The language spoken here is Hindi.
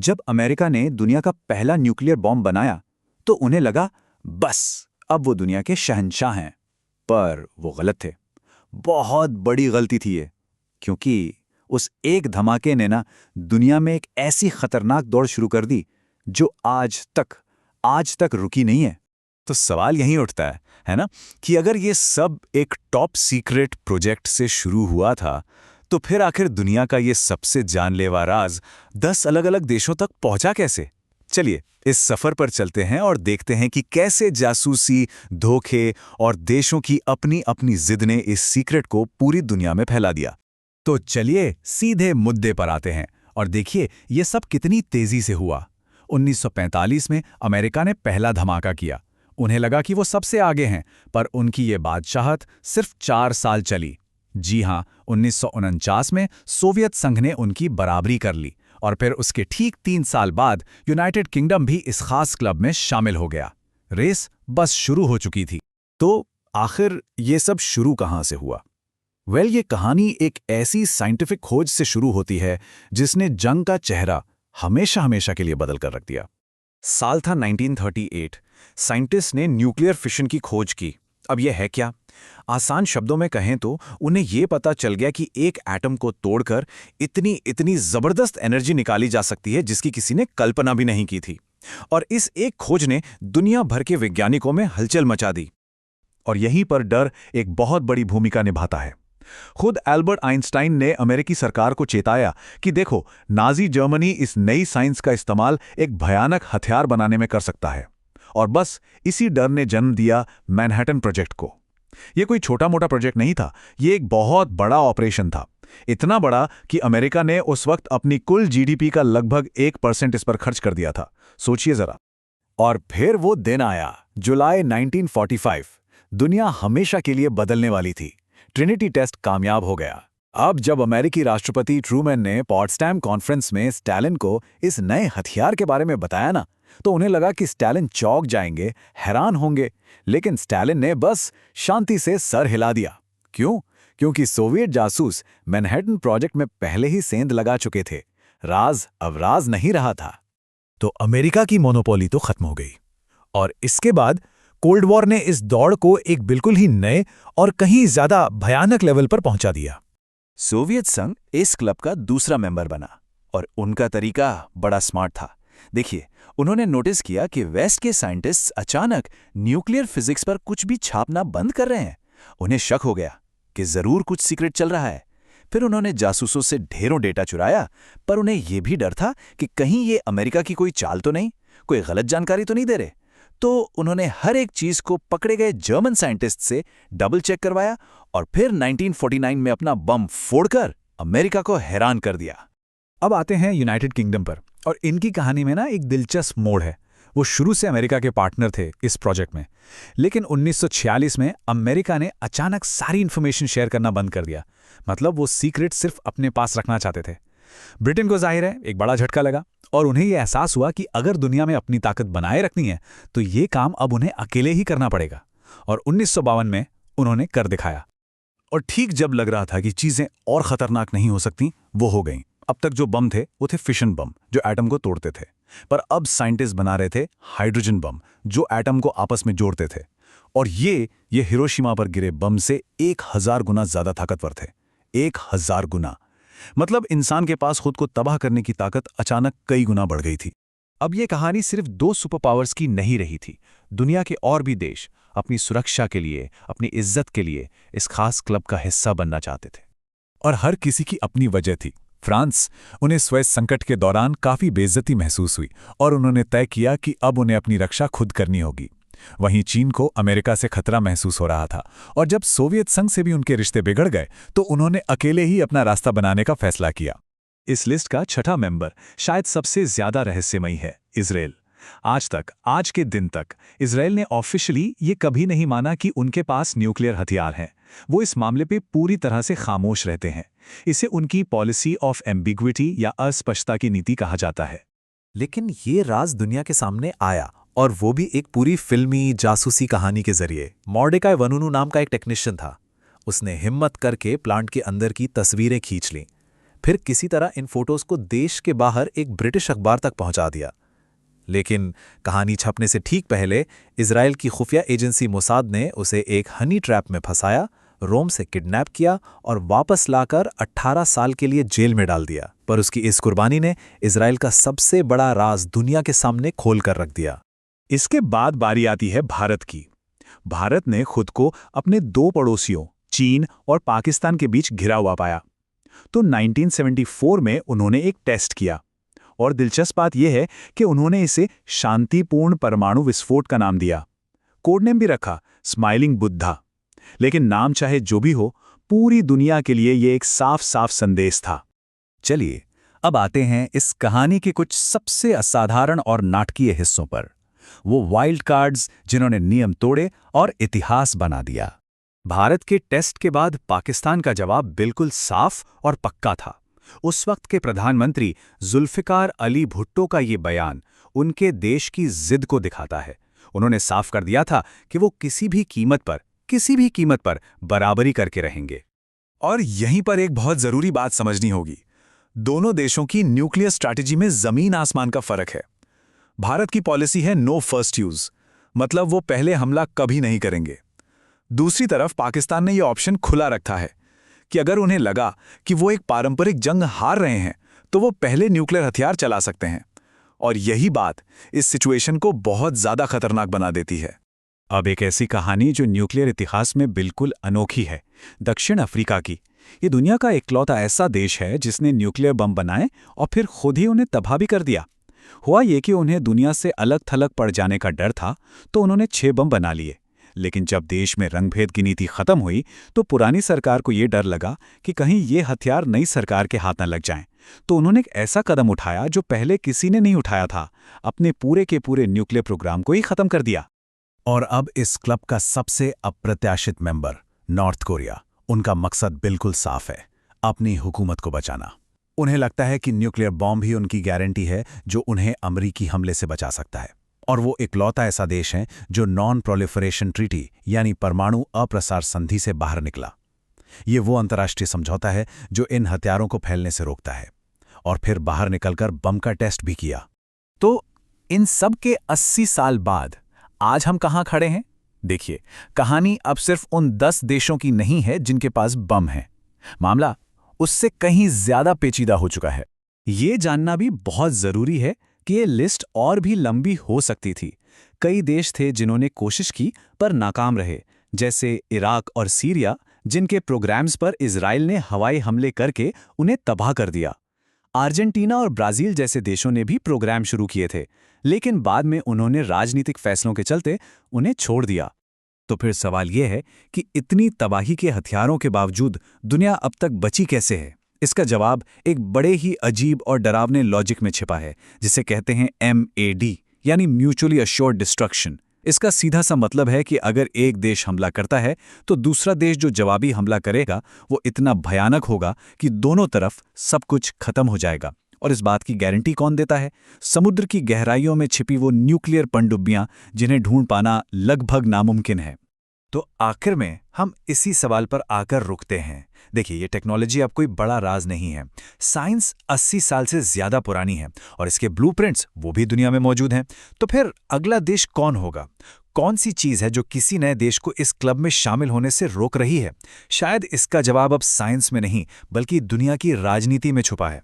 जब अमेरिका ने दुनिया का पहला न्यूक्लियर बॉम्ब बनाया तो उन्हें लगा बस अब वो दुनिया के शहंशाह हैं। पर वो गलत थे। बहुत बड़ी गलती थी ये, क्योंकि उस एक धमाके ने ना दुनिया में एक ऐसी खतरनाक दौड़ शुरू कर दी जो आज तक रुकी नहीं है। तो सवाल यहीं उठता है ना, कि अगर ये सब एक टॉप सीक्रेट प्रोजेक्ट से शुरू हुआ था तो फिर आखिर दुनिया का ये सबसे जानलेवा राज 10 अलग-अलग देशों तक पहुंचा कैसे? चलिए इस सफर पर चलते हैं और देखते हैं कि कैसे जासूसी, धोखे और देशों की अपनी अपनी जिद ने इस सीक्रेट को पूरी दुनिया में फैला दिया। तो चलिए सीधे मुद्दे पर आते हैं और देखिए ये सब कितनी तेजी से हुआ। 1945 में अमेरिका ने पहला धमाका किया। उन्हें लगा कि वो सबसे आगे हैं, पर उनकी ये बादशाहत सिर्फ 4 साल चली। जी हां, 1949 में सोवियत संघ ने उनकी बराबरी कर ली और फिर उसके ठीक 3 साल बाद यूनाइटेड किंगडम भी इस खास क्लब में शामिल हो गया। रेस बस शुरू हो चुकी थी। तो आखिर ये सब शुरू कहां से हुआ? ये कहानी एक ऐसी साइंटिफिक खोज से शुरू होती है जिसने जंग का चेहरा हमेशा हमेशा के लिए बदल कर रख दिया। साल था 1938। साइंटिस्ट ने न्यूक्लियर फिशन की खोज की। अब यह है क्या? आसान शब्दों में कहें तो उन्हें यह पता चल गया कि एक एटम को तोड़कर इतनी जबरदस्त एनर्जी निकाली जा सकती है जिसकी किसी ने कल्पना भी नहीं की थी। और इस एक खोज ने दुनिया भर के वैज्ञानिकों में हलचल मचा दी। और यहीं पर डर एक बहुत बड़ी भूमिका निभाता है। खुद एल्बर्ट आइंस्टाइन ने अमेरिकी सरकार को चेताया कि देखो, नाजी जर्मनी इस नई साइंस का इस्तेमाल एक भयानक हथियार बनाने में कर सकता है। और बस इसी डर ने जन्म दिया मैनहट्टन प्रोजेक्ट को। यह कोई छोटा मोटा प्रोजेक्ट नहीं था, यह एक बहुत बड़ा ऑपरेशन था। इतना बड़ा कि अमेरिका ने उस वक्त अपनी कुल जीडीपी का लगभग 1% इस पर खर्च कर दिया था। सोचिए जरा। और फिर वो दिन आया, जुलाई 1945। दुनिया हमेशा के लिए बदलने वाली थी। ट्रिनिटी टेस्ट कामयाब हो गया। अब जब अमेरिकी राष्ट्रपति ट्रूमैन ने पॉट्सडैम कॉन्फ्रेंस में स्टालिन को इस नए हथियार के बारे में बताया ना, तो उन्हें लगा कि स्टालिन चौंक जाएंगे, हैरान होंगे। लेकिन स्टालिन ने बस शांति से सर हिला दिया। क्यों? क्योंकि सोवियत जासूस मैनहट्टन प्रोजेक्ट में पहले ही सेंध लगा चुके थे। राज अब राज नहीं रहा था। तो अमेरिका की मोनोपोली तो खत्म हो गई। और इसके बाद कोल्ड वॉर ने इस दौड़ को एक बिल्कुल ही नए और कहीं ज्यादा भयानक लेवल पर पहुंचा दिया। सोवियत संघ इस क्लब का दूसरा मेंबर बना और उनका तरीका बड़ा स्मार्ट था। देखिए, उन्होंने नोटिस किया कि वेस्ट के साइंटिस्ट्स अचानक न्यूक्लियर फिजिक्स पर कुछ भी छापना बंद कर रहे हैं। उन्हें शक हो गया कि जरूर कुछ सीक्रेट चल रहा है। फिर उन्होंने जासूसों से ढेरों डेटा चुराया, पर उन्हें यह भी डर था कि कहीं ये अमेरिका की कोई चाल तो नहीं, कोई गलत जानकारी तो नहीं दे रहे। तो उन्होंने हर एक चीज को पकड़े गए जर्मन साइंटिस्ट से डबल चेक करवाया और फिर 1949 में अपना बम फोड़कर अमेरिका को हैरान कर दिया। अब आते हैं यूनाइटेड किंगडम पर, और इनकी कहानी में ना एक दिलचस्प मोड़ है। वो शुरू से अमेरिका के पार्टनर थे इस प्रोजेक्ट में, लेकिन 1946 में अमेरिका ने अचानक सारी इंफॉर्मेशन शेयर करना बंद कर दिया। मतलब वो सीक्रेट सिर्फ अपने पास रखना चाहते थे। ब्रिटेन को जाहिर है एक बड़ा झटका लगा और उन्हें यह एहसास हुआ कि अगर दुनिया में अपनी ताकत बनाए रखनी है तो ये काम अब उन्हें अकेले ही करना पड़ेगा। और 1952 में उन्होंने कर दिखाया। और ठीक जब लग रहा था कि चीजें और खतरनाक नहीं हो सकती, वो हो गईं। अब तक जो बम थे वो थे फिशन बम, जो एटम को तोड़ते थे। पर अब साइंटिस्ट बना रहे थे हाइड्रोजन बम, जो एटम को आपस में जोड़ते थे। और ये हिरोशिमा पर गिरे बम से 1000 गुना ज्यादा ताकतवर थे। 1000 गुना। मतलब इंसान के पास खुद को तबाह करने की ताकत अचानक कई गुना बढ़ गई थी। अब ये कहानी सिर्फ 2 सुपर पावर्स की नहीं रही थी। दुनिया के और भी देश अपनी सुरक्षा के लिए, अपनी इज्जत के लिए इस खास क्लब का हिस्सा बनना चाहते थे। और हर किसी की अपनी वजह थी। फ्रांस, उन्हें स्वेज संकट के दौरान काफी बेइज्जती महसूस हुई और उन्होंने तय किया कि अब उन्हें अपनी रक्षा खुद करनी होगी। वहीं चीन को अमेरिका से खतरा महसूस हो रहा था, और जब सोवियत संघ से भी उनके रिश्ते बिगड़ गए तो उन्होंने अकेले ही अपना रास्ता बनाने का फैसला किया। इस लिस्ट का छठा मेंबर शायद सबसे ज्यादा रहस्यमयी है, इजराइल। आज के दिन तक इजराइल ने ऑफिशियली ये कभी नहीं माना कि उनके पास न्यूक्लियर हथियार हैं। वो इस मामले पे पूरी तरह से खामोश रहते हैं। इसे उनकी पॉलिसी ऑफ एम्बिग्विटी या अस्पष्टता की नीति कहा जाता है। लेकिन ये राज दुनिया के सामने आया, और वो भी एक पूरी फिल्मी जासूसी कहानी के जरिए। मॉर्डेकाई वनुनु नाम का एक टेक्नीशियन था। उसने हिम्मत करके प्लांट के अंदर की तस्वीरें खींच लीं। फिर किसी तरह इन फोटोज को देश के बाहर एक ब्रिटिश अखबार तक पहुंचा दिया। लेकिन कहानी छपने से ठीक पहले इजराइल की खुफिया एजेंसी मोसाद ने उसे एक हनी ट्रैप में फंसाया, रोम से किडनैप किया और वापस लाकर 18 साल के लिए जेल में डाल दिया। पर उसकी इस कुर्बानी ने इजराइल का सबसे बड़ा राज दुनिया के सामने खोल कर रख दिया। इसके बाद बारी आती है भारत की। भारत ने खुद को अपने दो पड़ोसियों चीन और पाकिस्तान के बीच घिरा हुआ पाया। तो 1974 में उन्होंने एक टेस्ट किया, और दिलचस्प बात यह है कि उन्होंने इसे शांतिपूर्ण परमाणु विस्फोट का नाम दिया। कोड नेम भी रखा स्माइलिंग बुद्धा। लेकिन नाम चाहे जो भी हो, पूरी दुनिया के लिए यह एक साफ साफ संदेश था। चलिए अब आते हैं इस कहानी के कुछ सबसे असाधारण और नाटकीय हिस्सों पर, वो वाइल्ड कार्ड्स जिन्होंने नियम तोड़े और इतिहास बना दिया। भारत के टेस्ट के बाद पाकिस्तान का जवाब बिल्कुल साफ और पक्का था। उस वक्त के प्रधानमंत्री जुल्फिकार अली भुट्टो का ये बयान उनके देश की जिद को दिखाता है। उन्होंने साफ कर दिया था कि वो किसी भी कीमत पर बराबरी करके रहेंगे। और यहीं पर एक बहुत जरूरी बात समझनी होगी। दोनों देशों की न्यूक्लियर स्ट्रैटेजी में जमीन आसमान का फर्क है। भारत की पॉलिसी है नो फर्स्ट यूज, मतलब वो पहले हमला कभी नहीं करेंगे। दूसरी तरफ पाकिस्तान ने यह ऑप्शन खुला रखा है कि अगर उन्हें लगा कि वो एक पारंपरिक जंग हार रहे हैं तो वो पहले न्यूक्लियर हथियार चला सकते हैं। और यही बात इस सिचुएशन को बहुत ज्यादा खतरनाक बना देती है। अब एक ऐसी कहानी जो न्यूक्लियर इतिहास में बिल्कुल अनोखी है, दक्षिण अफ्रीका की। ये दुनिया का इकलौता ऐसा देश है जिसने न्यूक्लियर बम बनाए और फिर खुद ही उन्हें तबाह भी कर दिया। हुआ ये कि उन्हें दुनिया से अलग थलग पड़ जाने का डर था, तो उन्होंने 6 बम बना लिए। लेकिन जब देश में रंगभेद की नीति खत्म हुई तो पुरानी सरकार को ये डर लगा कि कहीं ये हथियार नई सरकार के हाथ न लग जाएं। तो उन्होंने एक ऐसा कदम उठाया जो पहले किसी ने नहीं उठाया था, अपने पूरे के पूरे न्यूक्लियर प्रोग्राम को ही खत्म कर दिया। और अब इस क्लब का सबसे अप्रत्याशित मेंबर नॉर्थ कोरिया, उनका मकसद बिल्कुल साफ है, अपनी हुकूमत को बचाना। उन्हें लगता है कि न्यूक्लियर बॉम्ब ही उनकी गारंटी है जो उन्हें अमेरिकी हमले से बचा सकता है। और वो इकलौता ऐसा देश है जो नॉन प्रोलिफरेशन ट्रीटी यानी परमाणु अप्रसार संधि से बाहर निकला। ये वो अंतर्राष्ट्रीय समझौता है जो इन हथियारों को फैलने से रोकता है। और फिर बाहर निकलकर बम का टेस्ट भी किया। तो इन सब के 80 साल बाद आज हम कहाँ खड़े हैं? देखिए, कहानी अब सिर्फ उन 10 देशों की नहीं है जिनके पास बम है। मामला उससे कहीं ज्यादा पेचीदा हो चुका है। ये जानना भी बहुत जरूरी है कि ये लिस्ट और भी लंबी हो सकती थी। कई देश थे जिन्होंने कोशिश की पर नाकाम रहे, जैसे इराक और सीरिया, जिनके प्रोग्राम्स पर इजराइल ने हवाई हमले करके उन्हें तबाह कर दिया। अर्जेंटीना और ब्राजील जैसे देशों ने भी प्रोग्राम शुरू किए थे, लेकिन बाद में उन्होंने राजनीतिक फैसलों के चलते उन्हें छोड़ दिया। तो फिर सवाल यह है कि इतनी तबाही के हथियारों के बावजूद दुनिया अब तक बची कैसे है? इसका जवाब एक बड़े ही अजीब और डरावने लॉजिक में छिपा है, जिसे कहते हैं MAD यानी म्यूचुअली अश्योर्ड डिस्ट्रक्शन। इसका सीधा सा मतलब है कि अगर एक देश हमला करता है तो दूसरा देश जो जवाबी हमला करेगा वो इतना भयानक होगा कि दोनों तरफ सब कुछ खत्म हो जाएगा। और इस बात की गारंटी कौन देता है? समुद्र की गहराइयों में छिपी वो न्यूक्लियर पनडुब्बियां जिन्हें ढूंढ पाना लगभग नामुमकिन है। तो आखिर में हम इसी सवाल पर आकर रुकते हैं। देखिए, ये टेक्नोलॉजी अब कोई बड़ा राज नहीं है। साइंस 80 साल से ज्यादा पुरानी है और इसके ब्लूप्रिंट्स वो भी दुनिया में मौजूद हैं। तो फिर अगला देश कौन होगा? कौन सी चीज है जो किसी नए देश को इस क्लब में शामिल होने से रोक रही है? शायद इसका जवाब अब साइंस में नहीं बल्कि दुनिया की राजनीति में छुपा है।